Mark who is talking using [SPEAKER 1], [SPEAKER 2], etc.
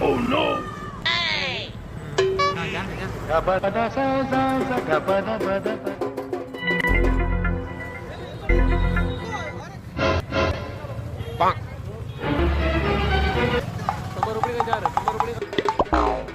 [SPEAKER 1] Oh no!
[SPEAKER 2] Jangan, jangan.
[SPEAKER 1] Gabada sa sa sa gabada bada bada.
[SPEAKER 2] समोर उघडी का जार समोर उघडी का